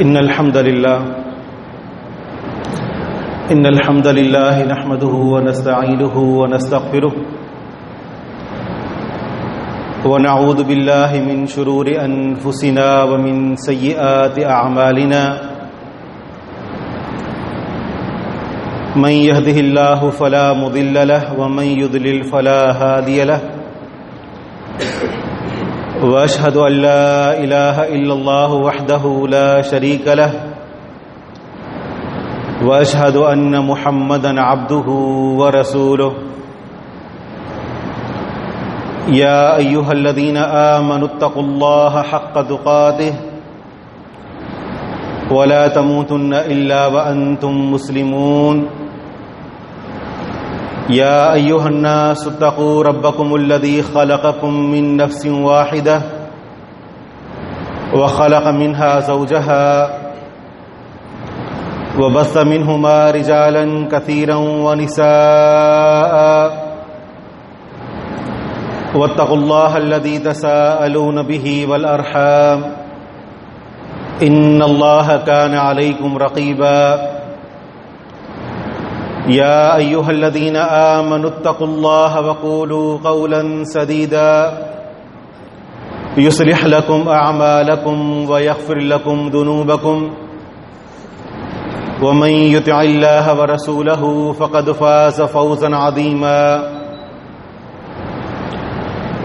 إن الحمد لله نحمده ونستعينه ونستغفره ونعوذ بالله من شرور أنفسنا ومن سيئات أعمالنا من يهده الله فلا مضل له ومن يضلل فلا هادي له وأشهد أن لا إله إلا الله وحده لا شريك له وأشهد أن محمدًا عبده ورسوله يا أيها الذين آمنوا اتقوا الله حق تقاته ولا تموتن إلا وأنتم مسلمون يا أيها الناس اتقوا ربكم الذي خلقكم من نفس واحدة وخلق منها زوجها وبث منهما رجالا كثيرا ونساء واتقوا الله الذي تساءلون به والأرحام إن الله كان عليكم رقيبا يا أيها الذين آمنوا اتقوا الله وقولوا قولا سديدا يصلح لكم أعمالكم ويغفر لكم ذنوبكم ومن يطع الله ورسوله فقد فاز فوزا عظيما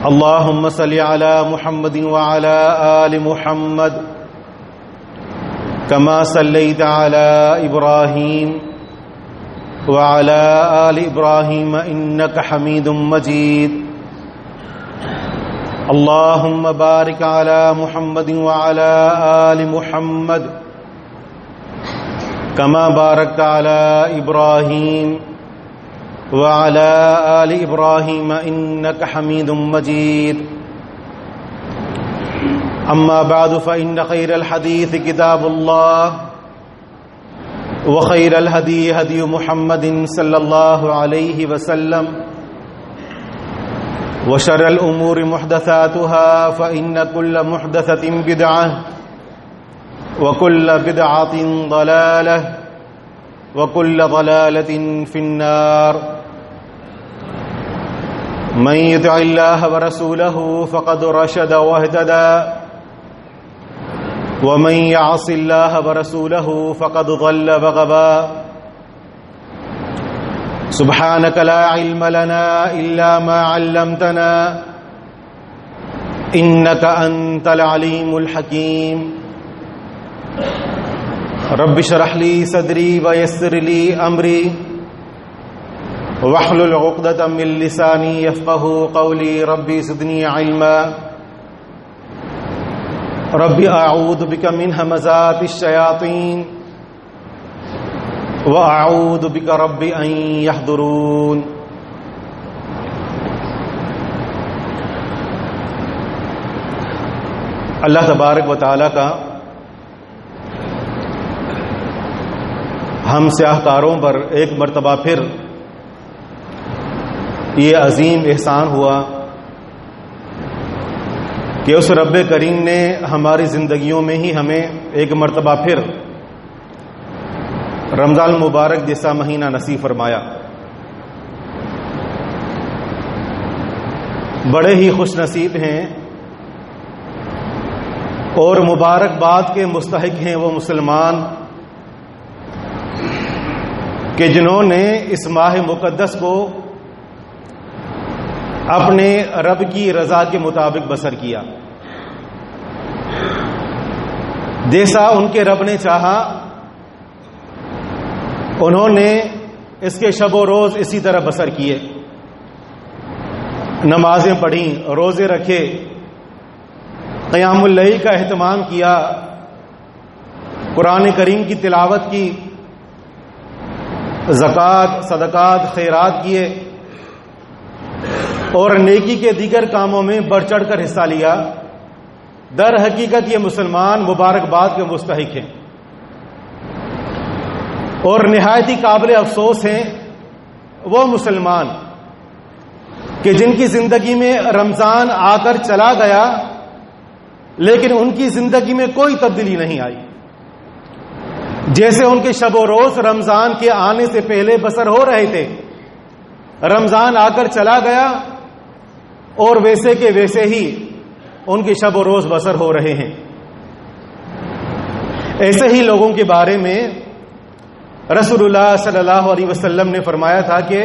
اللهم صل على محمد وعلى آل محمد كما صليت على إبراهيم وعلى آل إبراهيم إنك حميد مجيد اللهم بارك على محمد وعلى آل محمد كما باركت على إبراهيم وعلى آل إبراهيم إنك حميد مجيد أما بعد فإن خير الحديث كتاب الله وخير الهدي هدي محمد صلى الله عليه وسلم وشر الأمور محدثاتها فإن كل محدثة بدعة وكل بدعة ضلالة وكل ضلالة في النار من يطع الله ورسوله فقد رشد واهتدى ومن يعص الله ورسوله فقد ضل وغوى سبحانك لا علم لنا إلا ما علمتنا إنك أنت العليم الحكيم رب اشرح لي صدري ويسر لي أمري واحلل عقدة من لساني يفقهوا قولي ربي زدني علما ربي أعوذ بك من همزات الشياطين وأعوذ بك ربي أن يحضرون اللہ تبارک و تعالیٰ کا ہم سیاہ کاروں پر ایک مرتبہ پھر یہ عظیم احسان ہوا کہ اس رب کریم نے ہماری زندگیوں میں ہی ہمیں ایک مرتبہ پھر رمضان المبارک جیسا مہینہ نصیب فرمایا. بڑے ہی خوش نصیب ہیں اور مبارکباد کے مستحق ہیں وہ مسلمان کہ جنہوں نے اس ماہ مقدس کو اپنے رب کی رضا کے مطابق بسر کیا. جیسا ان کے رب نے چاہا انہوں نے اس کے شب و روز اسی طرح بسر کیے. نمازیں پڑھیں، روزے رکھے، قیام اللیل کا اہتمام کیا، قرآن کریم کی تلاوت کی، زکوٰۃ، صدقات، خیرات کیے اور نیکی کے دیگر کاموں میں بڑھ چڑھ کر حصہ لیا. در حقیقت یہ مسلمان مبارکباد کے مستحق ہیں اور نہایت ہی قابل افسوس ہیں وہ مسلمان کہ جن کی زندگی میں رمضان آ کر چلا گیا لیکن ان کی زندگی میں کوئی تبدیلی نہیں آئی. جیسے ان کے شب و روز رمضان کے آنے سے پہلے بسر ہو رہے تھے، رمضان آ کر چلا گیا اور ویسے کے ویسے ہی ان کے شب و روز بسر ہو رہے ہیں۔ ایسے ہی لوگوں کے بارے میں رسول اللہ صلی اللہ علیہ وسلم نے فرمایا تھا کہ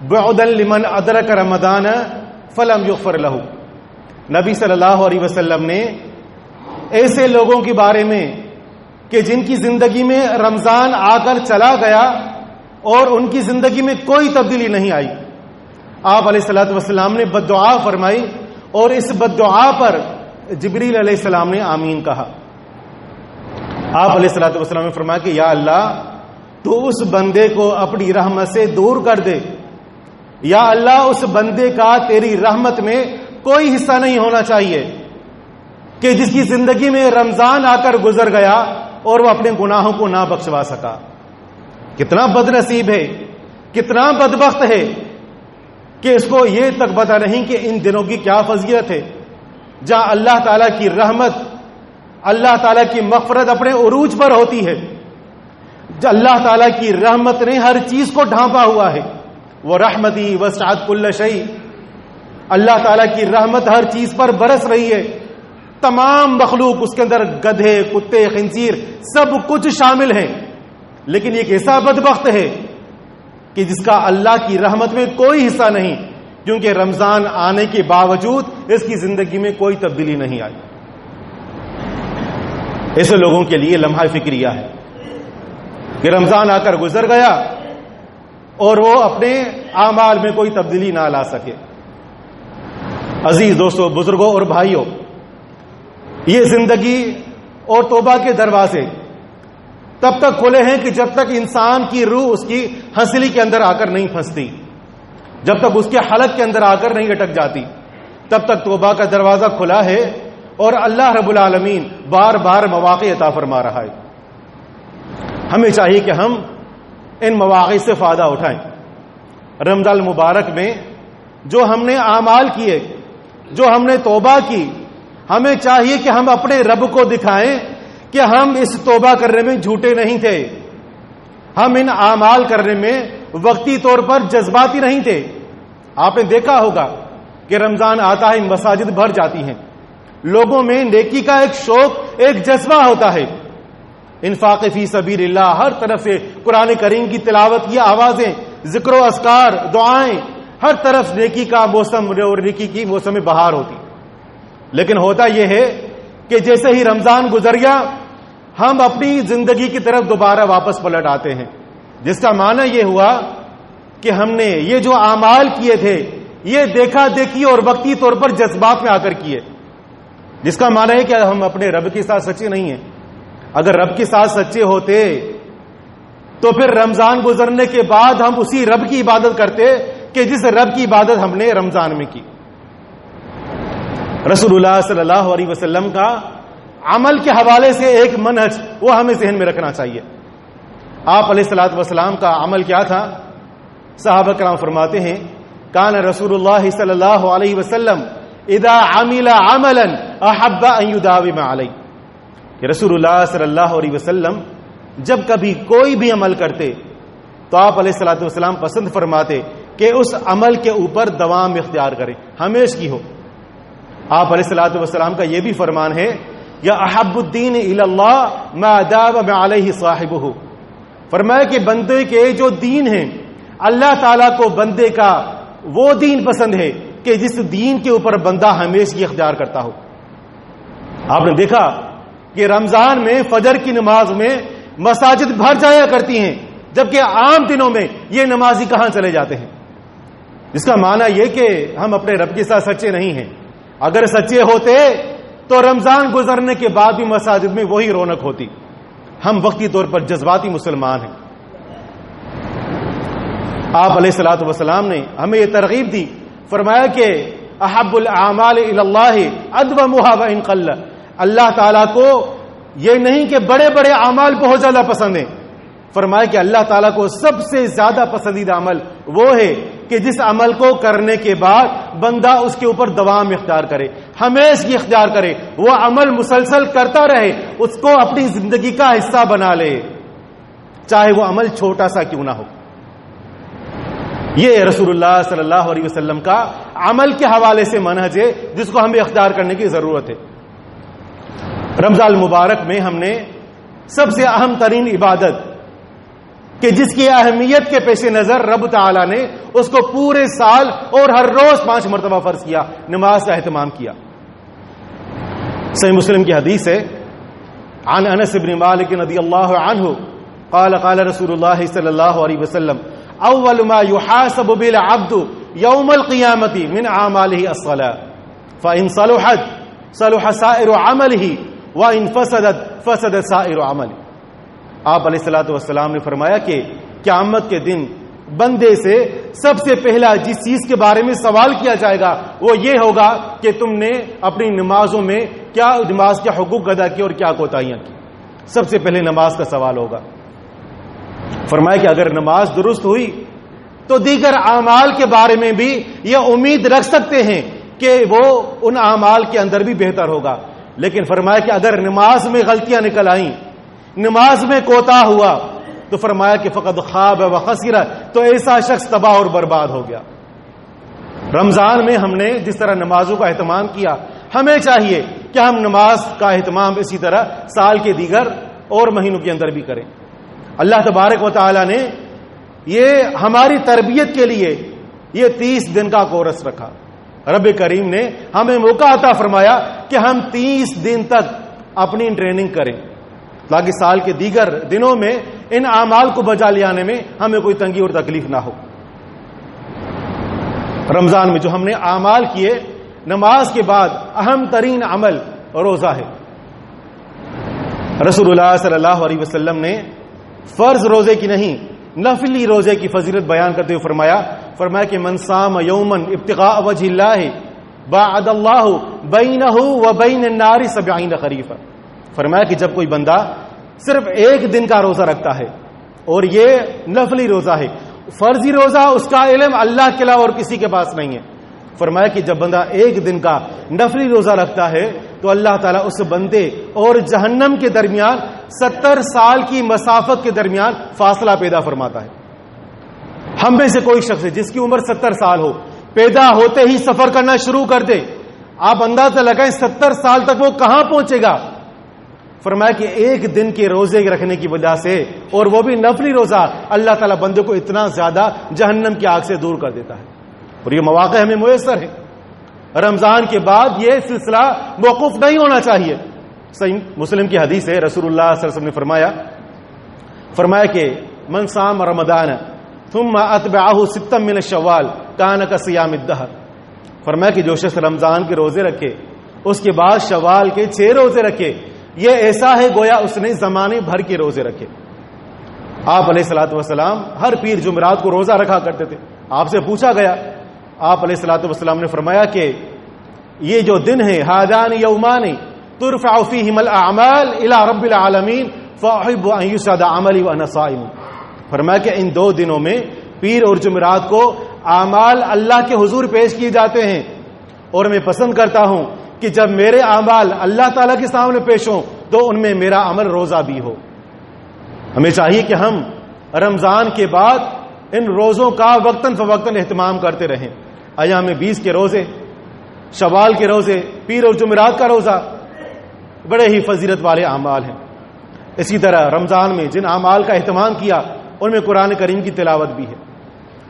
بعدا لمن ادرک رمضان فلم یغفر لہ۔ نبی صلی اللہ علیہ وسلم نے ایسے لوگوں کے بارے میں کہ جن کی زندگی میں رمضان آ کر چلا گیا اور ان کی زندگی میں کوئی تبدیلی نہیں آئی، آپ علیہ الصلوۃ والسلام نے بد دعا فرمائی، اور اس بد دعا پر جبریل علیہ السلام نے آمین کہا۔ آپ علیہ الصلوۃ والسلام نے فرمایا کہ یا اللہ تو اس بندے کو اپنی رحمت سے دور کر دے، یا اللہ اس بندے کا تیری رحمت میں کوئی حصہ نہیں ہونا چاہیے کہ جس کی زندگی میں رمضان آ کر گزر گیا اور وہ اپنے گناہوں کو نہ بخشوا سکا۔ کتنا بد نصیب ہے، کتنا بدبخت ہے کہ اس کو یہ تک پتہ نہیں کہ ان دنوں کی کیا فضیلت ہے، جہاں اللہ تعالیٰ کی رحمت، اللہ تعالیٰ کی مغفرت اپنے عروج پر ہوتی ہے، اللہ تعالیٰ کی رحمت نے ہر چیز کو ڈھانپا ہوا ہے۔ وہ رحمتی وسعت کل شیء، اللہ تعالیٰ کی رحمت ہر چیز پر برس رہی ہے، تمام مخلوق اس کے اندر گدھے، کتے، خنزیر سب کچھ شامل ہیں، لیکن ایک ایسا بدبخت ہے کہ جس کا اللہ کی رحمت میں کوئی حصہ نہیں، کیونکہ رمضان آنے کے باوجود اس کی زندگی میں کوئی تبدیلی نہیں آئی۔ ایسے لوگوں کے لیے لمحہ فکریہ ہے کہ رمضان آ کر گزر گیا اور وہ اپنے اعمال میں کوئی تبدیلی نہ لا سکے۔ عزیز دوستو، بزرگوں اور بھائیوں، یہ زندگی اور توبہ کے دروازے تب تک کھلے ہیں کہ جب تک انسان کی روح اس کی ہنسلی کے اندر آ کر نہیں پھنستی، جب تک اس کے حلق کے اندر آ کر نہیں اٹک جاتی، تب تک توبہ کا دروازہ کھلا ہے اور اللہ رب العالمین بار بار مواقع عطا فرما رہا ہے۔ ہمیں چاہیے کہ ہم ان مواقع سے فائدہ اٹھائیں۔ رمضان المبارک میں جو ہم نے اعمال کیے، جو ہم نے توبہ کی، ہمیں چاہیے کہ ہم اپنے رب کو دکھائیں کہ ہم اس توبہ کرنے میں جھوٹے نہیں تھے، ہم ان اعمال کرنے میں وقتی طور پر جذباتی نہیں تھے۔ آپ نے دیکھا ہوگا کہ رمضان آتا ہے، مساجد بھر جاتی ہیں، لوگوں میں نیکی کا ایک شوق، ایک جذبہ ہوتا ہے، انفاق فی سبیل اللہ، ہر طرف سے قرآن کریم کی تلاوت کی آوازیں، ذکر و اذکار، دعائیں، ہر طرف نیکی کا موسم اور نیکی کی موسم بہار ہوتی۔ لیکن ہوتا یہ ہے کہ جیسے ہی رمضان گزر گیا ہم اپنی زندگی کی طرف دوبارہ واپس پلٹ آتے ہیں، جس کا معنی یہ ہوا کہ ہم نے یہ جو اعمال کیے تھے یہ دیکھا دیکھی اور وقتی طور پر جذبات میں آ کر کیے، جس کا معنی ہے کہ ہم اپنے رب کے ساتھ سچے نہیں ہیں۔ اگر رب کے ساتھ سچے ہوتے تو پھر رمضان گزرنے کے بعد ہم اسی رب کی عبادت کرتے کہ جس رب کی عبادت ہم نے رمضان میں کی۔ رسول اللہ صلی اللہ علیہ وسلم کا عمل کے حوالے سے ایک منہج وہ ہمیں ذہن میں رکھنا چاہیے۔ آپ علیہ الصلوۃ والسلام کا عمل کیا تھا؟ صحابہ کرام فرماتے ہیں کان رسول اللہ صلی اللہ علیہ وسلم اذا عمل عملا احب ان يداوم علیہ، کہ رسول اللہ صلی اللہ علیہ وسلم جب کبھی کوئی بھی عمل کرتے تو آپ علیہ الصلوۃ والسلام پسند فرماتے کہ اس عمل کے اوپر دوام اختیار کریں، ہمیشہ کی ہو۔ آپ علیہ الصلوۃ والسلام کا یہ بھی فرمان ہے یا احب الدین الی اللہ ما داوم علیہ صاحبہ، فرمایا کہ بندے کے جو دین ہیں اللہ تعالیٰ کو بندے کا وہ دین پسند ہے کہ جس دین کے اوپر بندہ ہمیشہ اختیار کرتا ہو۔ آپ نے دیکھا کہ رمضان میں فجر کی نماز میں مساجد بھر جایا کرتی ہیں، جبکہ عام دنوں میں یہ نمازی کہاں چلے جاتے ہیں، جس کا معنی یہ کہ ہم اپنے رب کے ساتھ سچے نہیں ہیں۔ اگر سچے ہوتے تو رمضان گزرنے کے بعد بھی مساجد میں وہی رونق ہوتی۔ ہم وقتی طور پر جذباتی مسلمان ہیں۔ آپ علیہ الصلوۃ والسلام نے ہمیں یہ ترغیب دی، فرمایا کہ احب الاعمال الی اللہ ادومها وان قل، اللہ تعالیٰ کو یہ نہیں کہ بڑے بڑے اعمال بہت زیادہ پسند ہیں، فرمایا کہ اللہ تعالیٰ کو سب سے زیادہ پسندیدہ عمل وہ ہے کہ جس عمل کو کرنے کے بعد بندہ اس کے اوپر دوام اختیار کرے، ہمیشہ اختیار کرے، وہ عمل مسلسل کرتا رہے، اس کو اپنی زندگی کا حصہ بنا لے، چاہے وہ عمل چھوٹا سا کیوں نہ ہو۔ یہ رسول اللہ صلی اللہ علیہ وسلم کا عمل کے حوالے سے منہج ہے جس کو ہمیں اختیار کرنے کی ضرورت ہے۔ رمضان المبارک میں ہم نے سب سے اہم ترین عبادت کہ جس کی اہمیت کے پیش نظر رب تعالی نے اس کو پورے سال اور ہر روز 5 مرتبہ فرض کیا، نماز کا اہتمام کیا۔ صحیح مسلم کی حدیث ہے، عن انس بن مالک رضی اللہ عنہ قال قال رسول اللہ صلی اللہ علیہ وسلم اول ما يحاسب بالعبد يوم القیامت من اعماله الصلاة فان صلحت صلح سائر عمله وان فسدت فسد سائر عمله۔ آپ علیہ الصلوۃ والسلام نے فرمایا کہ قیامت کے دن بندے سے سب سے پہلا جس چیز کے بارے میں سوال کیا جائے گا وہ یہ ہوگا کہ تم نے اپنی نمازوں میں کیا نماز کے حقوق ادا کیے اور کیا کوتاہیاں کی۔ سب سے پہلے نماز کا سوال ہوگا۔ فرمایا کہ اگر نماز درست ہوئی تو دیگر اعمال کے بارے میں بھی یہ امید رکھ سکتے ہیں کہ وہ ان اعمال کے اندر بھی بہتر ہوگا، لیکن فرمایا کہ اگر نماز میں غلطیاں نکل آئیں، نماز میں کوتاہ ہوا، تو فرمایا کہ فقد خاب و خسر، تو ایسا شخص تباہ اور برباد ہو گیا۔ رمضان میں ہم نے جس طرح نمازوں کا اہتمام کیا، ہمیں چاہیے کہ ہم نماز کا اہتمام اسی طرح سال کے دیگر اور مہینوں کے اندر بھی کریں۔ اللہ تبارک و تعالی نے یہ ہماری تربیت کے لیے یہ 30 دن کا کورس رکھا۔ رب کریم نے ہمیں موقع عطا فرمایا کہ ہم 30 دن تک اپنی ٹریننگ کریں تاکہ سال کے دیگر دنوں میں ان اعمال کو بجا لے آنے میں ہمیں کوئی تنگی اور تکلیف نہ ہو۔ رمضان میں جو ہم نے اعمال کیے، نماز کے بعد اہم ترین عمل روزہ ہے۔ رسول اللہ صلی اللہ علیہ وسلم نے فرض روزے کی نہیں، نفلی روزے کی فضیلت بیان کرتے ہوئے فرمایا کہ من صام یوما ابتغاء وجہ اللہ باعد اللہ بینہ و بین النار 70 خریفا۔ فرمایا کہ جب کوئی بندہ صرف ایک دن کا روزہ رکھتا ہے اور یہ نفلی روزہ ہے، فرضی روزہ اس کا علم اللہ کے علاوہ اور کسی کے پاس نہیں ہے، فرمایا کہ جب بندہ ایک دن کا نفلی روزہ رکھتا ہے تو اللہ تعالیٰ اس بندے اور جہنم کے درمیان 70 سال کی مسافت کے درمیان فاصلہ پیدا فرماتا ہے۔ ہم میں سے کوئی شخص ہے جس کی عمر 70 سال ہو، پیدا ہوتے ہی سفر کرنا شروع کر دے، آپ اندازہ لگائیں 70 سال تک وہ کہاں پہنچے گا۔ فرمایا کہ ایک دن کے روزے رکھنے کی وجہ سے، اور وہ بھی نفلی روزہ، اللہ تعالیٰ بندے کو اتنا زیادہ جہنم کی آگ سے دور کر دیتا ہے، اور یہ مواقع ہمیں میسر ہے۔ رمضان کے بعد یہ سلسلہ موقوف نہیں ہونا چاہیے۔ صحیح مسلم کی حدیث ہے، رسول اللہ صلی اللہ علیہ وسلم نے فرمایا کہ من صام رمضان ثم اتبعه 6 من شوال کان کصیام الدہر۔ فرمایا کہ جو شخص رمضان کے روزے رکھے اس کے بعد شوال کے 6 روزے رکھے، یہ ایسا ہے گویا اس نے زمانے بھر کے روزے رکھے۔ آپ علیہ الصلوۃ والسلام ہر پیر جمعرات کو روزہ رکھا کرتے تھے۔ آپ سے پوچھا گیا، آپ علیہ الصلوۃ والسلام نے فرمایا کہ یہ جو دن ہے، ہذان یومان ترفع فیہما الاعمال الی رب العالمین فاحب ان یسعد عملی وانا صائم۔ فرمایا کہ ان 2 دنوں میں پیر اور جمعرات کو اعمال اللہ کے حضور پیش کیے جاتے ہیں، اور میں پسند کرتا ہوں کہ جب میرے اعمال اللہ تعالیٰ کے سامنے پیش ہوں تو ان میں میرا عمل روزہ بھی ہو۔ ہمیں چاہیے کہ ہم رمضان کے بعد ان روزوں کا وقتاً فوقتاً اہتمام کرتے رہیں۔ ایام 20 کے روزے، شوال کے روزے، پیر اور جمعرات کا روزہ بڑے ہی فضیلت والے اعمال ہیں۔ اسی طرح رمضان میں جن اعمال کا اہتمام کیا ان میں قرآن کریم کی تلاوت بھی ہے،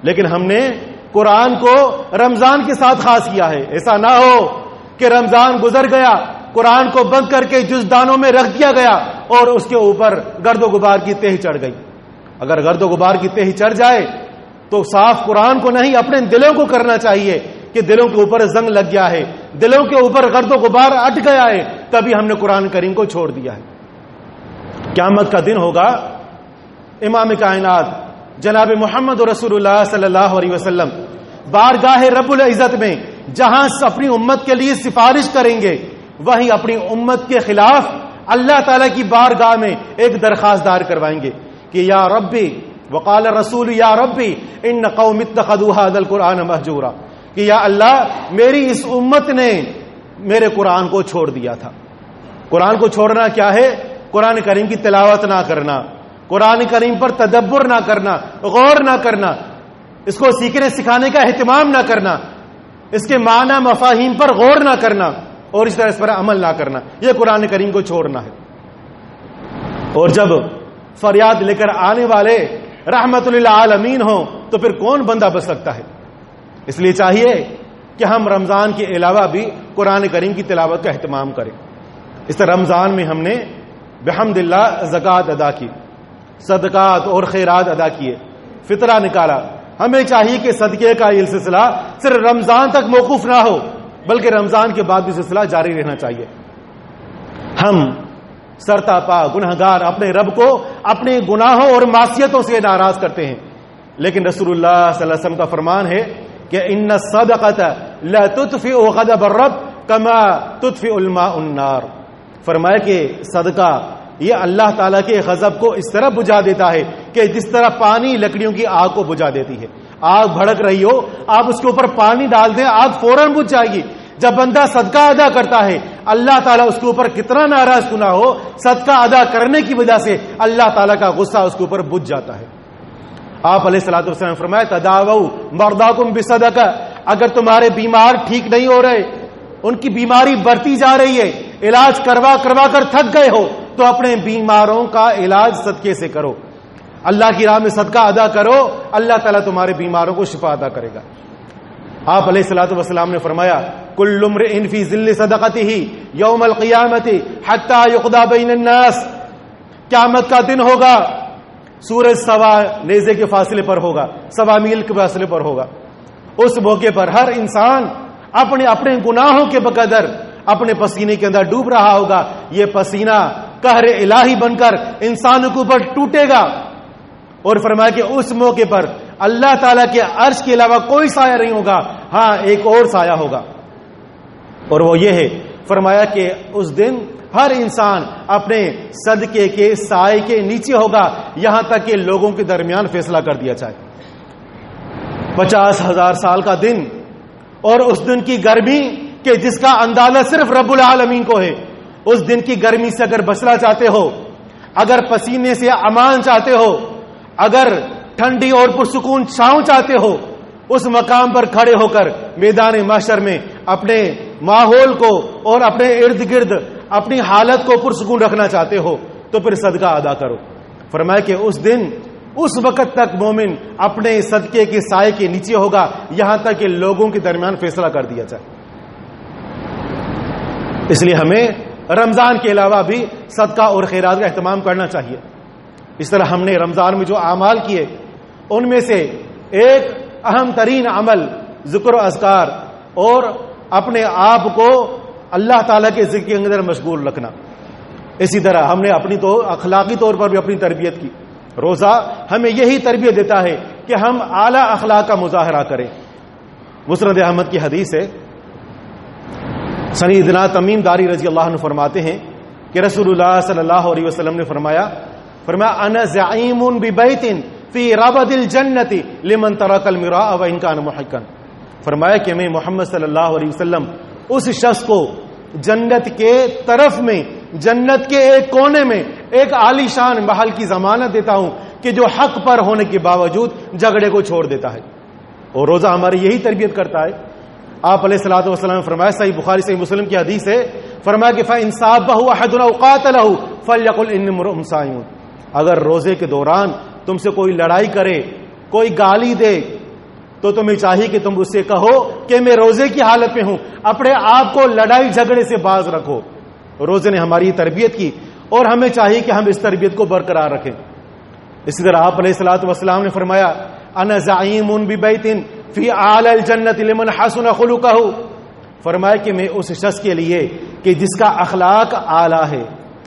لیکن ہم نے قرآن کو رمضان کے ساتھ خاص کیا ہے۔ ایسا نہ ہو کہ رمضان گزر گیا، قرآن کو بند کر کے جزدانوں میں رکھ دیا گیا اور اس کے اوپر گرد و غبار کی تہ چڑھ گئی۔ اگر گرد و غبار کی تہ چڑھ جائے تو صاف قرآن کو نہیں، اپنے دلوں کو کرنا چاہیے کہ دلوں کے اوپر زنگ لگ گیا ہے، دلوں کے اوپر گرد و غبار اٹ گیا ہے، تبھی ہم نے قرآن کریم کو چھوڑ دیا ہے۔ قیامت کا دن ہوگا، امام کائنات جناب محمد رسول اللہ صلی اللہ علیہ وسلم بارگاہ رب العزت میں جہاں اپنی امت کے لیے سفارش کریں گے، وہیں اپنی امت کے خلاف اللہ تعالیٰ کی بارگاہ میں ایک درخواست دار کروائیں گے کہ یا ربی وقال الرسول یا ربی ان قوم اتخذوا هذا القرآن مہجورا، کہ یا اللہ میری اس امت نے میرے قرآن کو چھوڑ دیا تھا۔ قرآن کو چھوڑنا کیا ہے؟ قرآن کریم کی تلاوت نہ کرنا، قرآن کریم پر تدبر نہ کرنا، غور نہ کرنا، اس کو سیکھنے سکھانے کا اہتمام نہ کرنا، اس کے معنی مفاہیم پر غور نہ کرنا اور اس طرح اس پر عمل نہ کرنا، یہ قرآن کریم کو چھوڑنا ہے۔ اور جب فریاد لے کر آنے والے رحمت للعالمین ہوں تو پھر کون بندہ بچ سکتا ہے؟ اس لیے چاہیے کہ ہم رمضان کے علاوہ بھی قرآن کریم کی تلاوت کا اہتمام کریں۔ اس طرح رمضان میں ہم نے بحمد اللہ زکوٰۃ ادا کی، صدقات اور خیرات ادا کیے، فطرہ نکالا۔ ہمیں چاہیے کہ صدقے کا یہ سلسلہ صرف رمضان تک موقوف نہ ہو بلکہ رمضان کے بعد بھی سلسلہ جاری رہنا چاہیے۔ ہم سرتا پا گنہگار اپنے رب کو اپنے گناہوں اور معصیتوں سے ناراض کرتے ہیں، لیکن رسول اللہ صلی اللہ علیہ وسلم کا فرمان ہے کہ ان الصدقۃ لا تطفئ غضب الرب کما تطفئ الماء النار، فرمایا کہ صدقہ یہ اللہ تعالیٰ کے غضب کو اس طرح بجھا دیتا ہے کہ جس طرح پانی لکڑیوں کی آگ کو بجھا دیتی ہے۔ آگ بھڑک رہی ہو، آپ اس کے اوپر پانی ڈال دیں، آگ فوراً بجھ جائے گی۔ جب بندہ صدقہ ادا کرتا ہے اللہ تعالیٰ اس کے اوپر کتنا ناراض کیوں نہ ہو، صدقہ ادا کرنے کی وجہ سے اللہ تعالیٰ کا غصہ اس کے اوپر بجھ جاتا ہے۔ آپ علیہ الصلوۃ والسلام نے فرمایا تداووا مرضاکم بصدقہ، اگر تمہارے بیمار ٹھیک نہیں ہو رہے، ان کی بیماری بڑھتی جا رہی ہے، علاج کروا کروا کر تھک گئے ہو، تو اپنے بیماروں کا علاج صدقے سے کرو، اللہ کی راہ میں صدقہ ادا کرو، اللہ تعالیٰ تمہارے بیماروں کو شفا ادا کرے گا۔ آپ علیہ الصلوۃ والسلام نے فرمایا کل امرئ فی ظل صدقتہ یوم القیامۃ حتی یقضی بین الناس، قیامت کا دن ہوگا، سورج سوا نیزے کے فاصلے پر ہوگا، سوا میل کے فاصلے پر ہوگا، اس موقع پر ہر انسان اپنے اپنے گناہوں کے بقدر اپنے پسینے کے اندر ڈوب رہا ہوگا، یہ پسینہ قہر الہی بن کر انسانوں کے اوپر ٹوٹے گا، اور فرمایا کہ اس موقع پر اللہ تعالیٰ کے عرش کے علاوہ کوئی سایہ نہیں ہوگا، ہاں ایک اور سایہ ہوگا، اور وہ یہ ہے، فرمایا کہ اس دن ہر انسان اپنے صدقے کے سائے کے نیچے ہوگا یہاں تک کہ لوگوں کے درمیان فیصلہ کر دیا جائے۔ 50,000 سال کا دن اور اس دن کی گرمی کہ جس کا اندازہ صرف رب العالمین کو ہے، اس دن کی گرمی سے اگر بچنا چاہتے ہو، اگر پسینے سے امان چاہتے ہو، اگر ٹھنڈی اور پرسکون چھاؤں چاہتے ہو، اس مقام پر کھڑے ہو کر میدان محشر میں اپنے ماحول کو اور اپنے ارد گرد اپنی حالت کو پرسکون رکھنا چاہتے ہو تو پھر صدقہ ادا کرو۔ فرمایا کہ اس دن اس وقت تک مومن اپنے صدقے کے سائے کے نیچے ہوگا یہاں تک کہ لوگوں کے درمیان فیصلہ کر دیا جائے۔ اس لیے ہمیں رمضان کے علاوہ بھی صدقہ اور خیرات کا اہتمام کرنا چاہیے۔ اس طرح ہم نے رمضان میں جو اعمال کیے ان میں سے ایک اہم ترین عمل ذکر و اذکار اور اپنے آپ کو اللہ تعالیٰ کے ذکر کے اندر مشغول رکھنا۔ اسی طرح ہم نے اپنی تو اخلاقی طور پر بھی اپنی تربیت کی۔ روزہ ہمیں یہی تربیت دیتا ہے کہ ہم اعلیٰ اخلاق کا مظاہرہ کریں۔ مسند احمد کی حدیث ہے، سیدنا تمیم داری رضی اللہ عنہ فرماتے ہیں کہ رسول اللہ صلی اللہ علیہ وسلم نے فرمایا انا زعیم ببیت فی ربد الجنت لمن ترک المراء وان کان محقا، فرمایا کہ میں محمد صلی اللہ علیہ وسلم اس شخص کو جنت کے طرف میں، جنت کے ایک کونے میں ایک عالی شان محل کی ضمانت دیتا ہوں کہ جو حق پر ہونے کے باوجود جھگڑے کو چھوڑ دیتا ہے۔ اور روزہ ہماری یہی تربیت کرتا ہے۔ آپ علیہ الصلوۃ والسلام نے فرمایا، صحیح بخاری صحیح مسلم کی حدیث ہے، فرمایا کہ فَإِنْ صَابَهُ أَحَدٌ أَوْ قَاتَلَهُ فَلْيَقُلْ إِنِّي امْرُؤٌ صَائِمٌ، اگر روزے کے دوران تم سے کوئی لڑائی کرے، کوئی گالی دے تو تمہیں چاہیے کہ تم اس سے کہو کہ میں روزے کی حالت میں ہوں، اپنے آپ کو لڑائی جھگڑے سے باز رکھو۔ روزے نے ہماری تربیت کی اور ہمیں چاہیے کہ ہم اس تربیت کو برقرار رکھیں۔ اسی طرح آپ علیہ الصلوۃ والسلام نے فرمایا انا زعیم ببیت فی اعلی الجنت لمن حسن خلقہ، فرمایا کہ میں اس شخص کے لیے کہ جس کا اخلاق اعلیٰ ہے،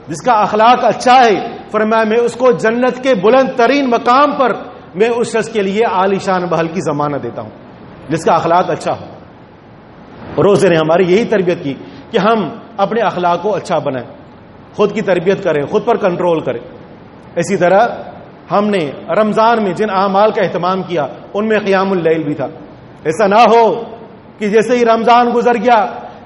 جس کا اخلاق اچھا ہے، فرمایا میں اس کو جنت کے بلند ترین مقام پر میں اس شخص کے لیے عالی شان محل کی ضمانت دیتا ہوں جس کا اخلاق اچھا ہو۔ روزے نے ہماری یہی تربیت کی کہ ہم اپنے اخلاق کو اچھا بنائیں، خود کی تربیت کریں، خود پر کنٹرول کریں۔ اسی طرح ہم نے رمضان میں جن اعمال کا اہتمام کیا ان میں قیام اللیل بھی تھا. ایسا نہ ہو کہ جیسے ہی رمضان گزر گیا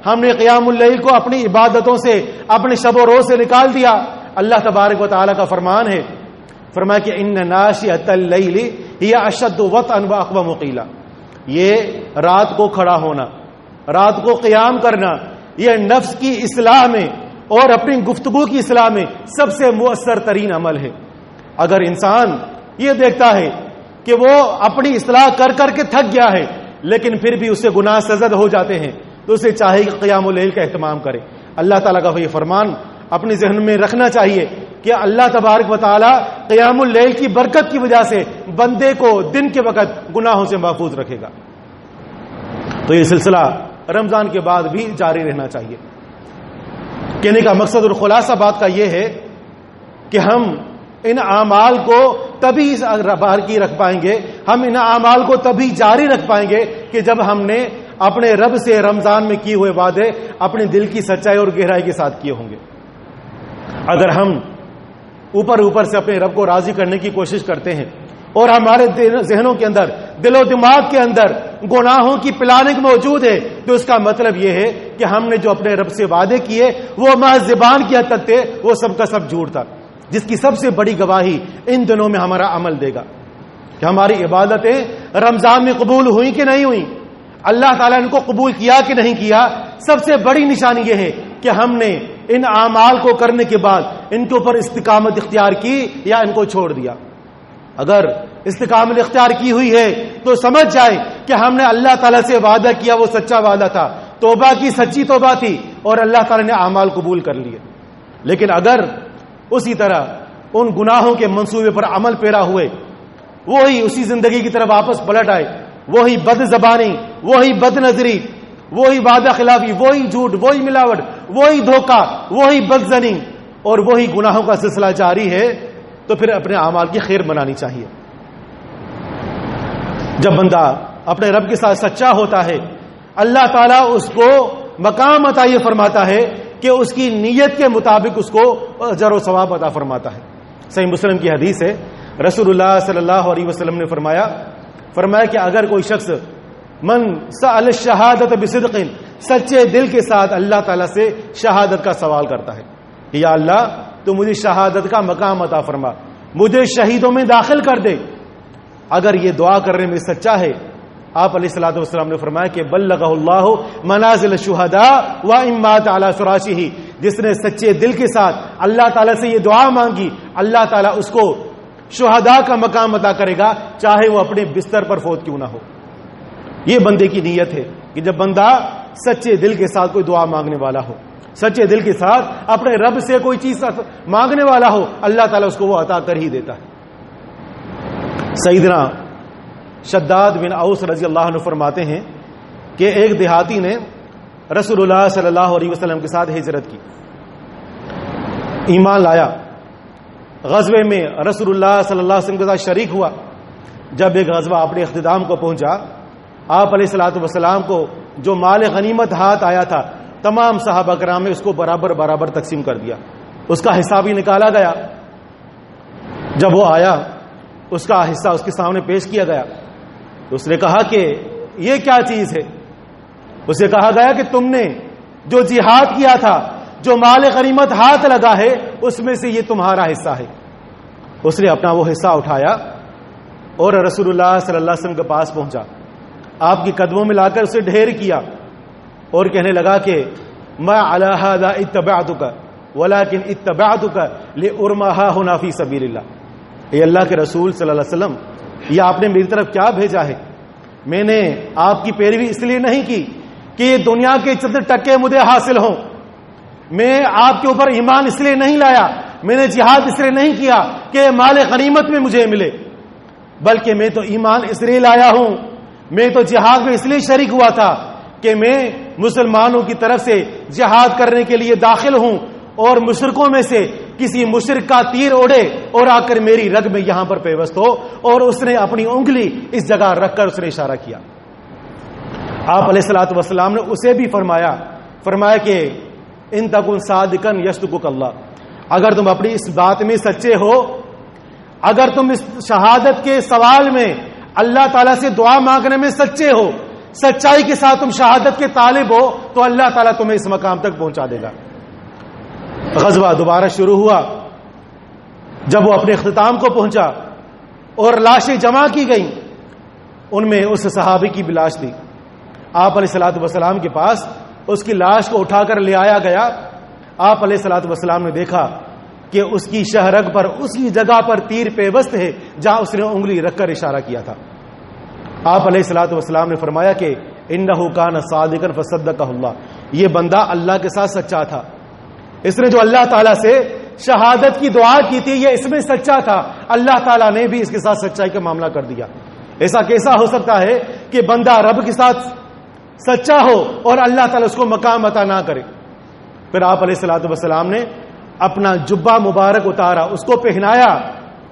ہم نے قیام اللیل کو اپنی عبادتوں سے، اپنے شب و روز سے نکال دیا. اللہ تبارک و تعالیٰ کا فرمان ہے، فرمایا کہ ان ناشئۃ اللیل ہی اشد وطئا واقوم قیلا. یہ رات کو کھڑا ہونا، رات کو قیام کرنا، یہ نفس کی اصلاح میں اور اپنی گفتگو کی اصلاح میں سب سے مؤثر ترین عمل ہے. اگر انسان یہ دیکھتا ہے کہ وہ اپنی اصلاح کر کر کے تھک گیا ہے لیکن پھر بھی اسے گناہ سزد ہو جاتے ہیں تو اسے چاہیے کہ قیام اللیل کا اہتمام کرے. اللہ تعالیٰ کا یہ فرمان اپنے ذہن میں رکھنا چاہیے کہ اللہ تبارک و تعالیٰ قیام اللیل کی برکت کی وجہ سے بندے کو دن کے وقت گناہوں سے محفوظ رکھے گا. تو یہ سلسلہ رمضان کے بعد بھی جاری رہنا چاہیے. کہنے کا مقصد اور خلاصہ بات کا یہ ہے کہ ہم ان اعمال کو تبھی باقی رکھ پائیں گے، ہم ان اعمال کو تبھی جاری رکھ پائیں گے کہ جب ہم نے اپنے رب سے رمضان میں کیے ہوئے وعدے اپنے دل کی سچائی اور گہرائی کے ساتھ کیے ہوں گے. اگر ہم اوپر سے اپنے رب کو راضی کرنے کی کوشش کرتے ہیں اور ہمارے ذہنوں کے اندر، دل و دماغ کے اندر گناہوں کی پلاننگ موجود ہے تو اس کا مطلب یہ ہے کہ ہم نے جو اپنے رب سے وعدے کیے وہ محض زبان کی حد تک تھے، وہ سب کا سب جھوٹ تھا. جس کی سب سے بڑی گواہی ان دنوں میں ہمارا عمل دے گا کہ ہماری عبادتیں رمضان میں قبول ہوئیں کہ نہیں ہوئیں، اللہ تعالیٰ ان کو قبول کیا کہ نہیں کیا. سب سے بڑی نشانی یہ ہے کہ ہم نے ان اعمال کو کرنے کے بعد ان کے اوپر استقامت اختیار کی یا ان کو چھوڑ دیا. اگر استقامت اختیار کی ہوئی ہے تو سمجھ جائے کہ ہم نے اللہ تعالیٰ سے وعدہ کیا، وہ سچا وعدہ تھا، توبہ کی سچی توبہ تھی اور اللہ تعالیٰ نے اعمال قبول کر لیے. لیکن اگر اسی طرح ان گناہوں کے منصوبے پر عمل پیرا ہوئے، وہی اسی زندگی کی طرف واپس پلٹ آئے، وہی بد زبانی، وہی بد نظری، وہی وعدہ خلافی، وہی جھوٹ، وہی ملاوٹ، وہی دھوکہ، وہی بدزنی اور وہی گناہوں کا سلسلہ جاری ہے تو پھر اپنے اعمال کی خیر بنانی چاہیے. جب بندہ اپنے رب کے ساتھ سچا ہوتا ہے اللہ تعالیٰ اس کو مقام عطا یہ فرماتا ہے کہ اس کی نیت کے مطابق اس کو اجر و ثواب عطا فرماتا ہے. صحیح مسلم کی حدیث ہے، رسول اللہ صلی اللہ علیہ وسلم نے فرمایا کہ اگر کوئی شخص من سأل الشہادت بصدق، سچے دل کے ساتھ اللہ تعالیٰ سے شہادت کا سوال کرتا ہے کہ یا اللہ تو مجھے شہادت کا مقام عطا فرما، مجھے شہیدوں میں داخل کر دے. اگر یہ دعا کرنے میں سچا ہے، آپ علیہ الصلوۃ والسلام نے فرمایا کہ بلغہ اللہ منازل الشہداء وان مات علی فراشہ، جس نے سچے دل کے ساتھ اللہ تعالیٰ سے یہ دعا مانگی اللہ تعالیٰ اس کو شہداء کا مقام عطا کرے گا، چاہے وہ اپنے بستر پر فوت کیوں نہ ہو. یہ بندے کی نیت ہے کہ جب بندہ سچے دل کے ساتھ کوئی دعا مانگنے والا ہو، سچے دل کے ساتھ اپنے رب سے کوئی چیز مانگنے والا ہو، اللہ تعالیٰ اس کو وہ عطا کر ہی دیتا ہے. سیدنا شداد بن اوس رضی اللہ عنہ فرماتے ہیں کہ ایک دیہاتی نے رسول اللہ صلی اللہ علیہ وسلم کے ساتھ ہجرت کی، ایمان لایا، غزوے میں رسول اللہ صلی اللہ علیہ وسلم کے ساتھ شریک ہوا. جب ایک غزوہ اپنے اختتام کو پہنچا، آپ علیہ الصلوۃ والسلام کو جو مال غنیمت ہاتھ آیا تھا تمام صحابہ کرام نے اس کو برابر تقسیم کر دیا، اس کا حصہ بھی نکالا گیا. جب وہ آیا اس کا حصہ اس کے سامنے پیش کیا گیا تو اس نے کہا کہ یہ کیا چیز ہے؟ اسے کہا گیا کہ تم نے جو جہاد کیا تھا، جو مال غنیمت ہاتھ لگا ہے، اس میں سے یہ تمہارا حصہ ہے. اس نے اپنا وہ حصہ اٹھایا اور رسول اللہ صلی اللہ علیہ وسلم کے پاس پہنچا، آپ کی قدموں میں لا کر اسے ڈھیر کیا اور کہنے لگا کہ ما علی ھذا اتبعتک ولکن اتبعتک لارماها هنا فی سبیل اللہ. اے اللہ کے رسول صلی اللہ علیہ وسلم، یہ آپ نے میری طرف کیا بھیجا ہے؟ میں نے آپ کی پیروی اس لیے نہیں کی کہ یہ دنیا کے چند ٹکے مجھے حاصل ہوں، میں آپ کے اوپر ایمان اس لیے نہیں لایا، میں نے جہاد اس لیے نہیں کیا کہ مال غنیمت میں مجھے ملے، بلکہ میں تو ایمان اس لیے لایا ہوں، میں تو جہاد میں اس لیے شریک ہوا تھا کہ میں مسلمانوں کی طرف سے جہاد کرنے کے لیے داخل ہوں اور مشرکوں میں سے کسی مشرک کا تیر اڑے اور آ کر میری رگ میں یہاں پر پیوست ہو. اور اس نے اپنی انگلی اس جگہ رکھ کر اس نے اشارہ کیا. آپ علیہ الصلوۃ والسلام نے اسے بھی فرمایا کہ ان تکن صادقا یصدقک اللہ، اگر تم اپنی اس بات میں سچے ہو، اگر تم اس شہادت کے سوال میں اللہ تعالیٰ سے دعا مانگنے میں سچے ہو، سچائی کے ساتھ تم شہادت کے طالب ہو، تو اللہ تعالیٰ تمہیں اس مقام تک پہنچا دے گا۔ غزوہ دوبارہ شروع ہوا۔ جب وہ اپنے اختتام کو پہنچا اور لاشیں جمع کی گئیں، ان میں اس صحابی کی بھی لاش تھی۔ آپ علیہ الصلوۃ والسلام کے پاس اس کی لاش کو اٹھا کر لے آیا گیا۔ آپ علیہ الصلوۃ والسلام نے دیکھا کہ اس کی شہرگ پر اسی جگہ پر تیر پیوست ہے جہاں اس نے انگلی رکھ کر اشارہ کیا تھا۔ آپ علیہ الصلوۃ والسلام نے فرمایا کہ انہ کان صادقا فصدقہ اللہ، یہ بندہ اللہ کے ساتھ سچا تھا، اس نے جو اللہ تعالیٰ سے شہادت کی دعا کی تھی یہ اس میں سچا تھا، اللہ تعالیٰ نے بھی اس کے ساتھ سچائی کا معاملہ کر دیا۔ ایسا کیسا ہو سکتا ہے کہ بندہ رب کے ساتھ سچا ہو اور اللہ تعالیٰ اس کو مقام عطا نہ کرے؟ پھر آپ علیہ الصلوۃ والسلام نے اپنا جبہ مبارک اتارا، اس کو پہنایا،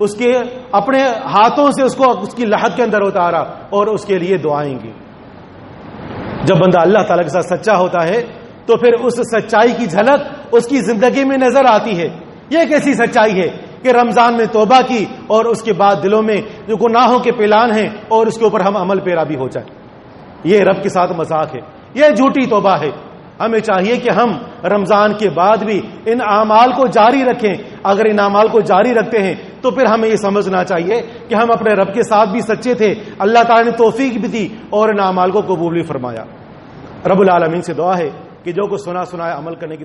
اس کے اپنے ہاتھوں سے اس کو اس کی لحد کے اندر اتارا اور اس کے لیے دعائیں کی۔ جب بندہ اللہ تعالیٰ کے ساتھ سچا ہوتا ہے تو پھر اس سچائی کی جھلک اس کی زندگی میں نظر آتی ہے۔ یہ کیسی سچائی ہے کہ رمضان میں توبہ کی اور اس کے بعد دلوں میں جو گناہوں کے پلان ہیں اور اس کے اوپر ہم عمل پیرا بھی ہو جائے۔ یہ رب کے ساتھ مذاق ہے، یہ جھوٹی توبہ ہے۔ ہمیں چاہیے کہ ہم رمضان کے بعد بھی ان اعمال کو جاری رکھیں۔ اگر ان اعمال کو جاری رکھتے ہیں تو پھر ہمیں یہ سمجھنا چاہیے کہ ہم اپنے رب کے ساتھ بھی سچے تھے، اللہ تعالیٰ نے توفیق بھی دی اور ان اعمال کو قبول بھی فرمایا۔ رب العالمین سے دعا ہے کہ جو کچھ سنا سنایا عمل کرنے کی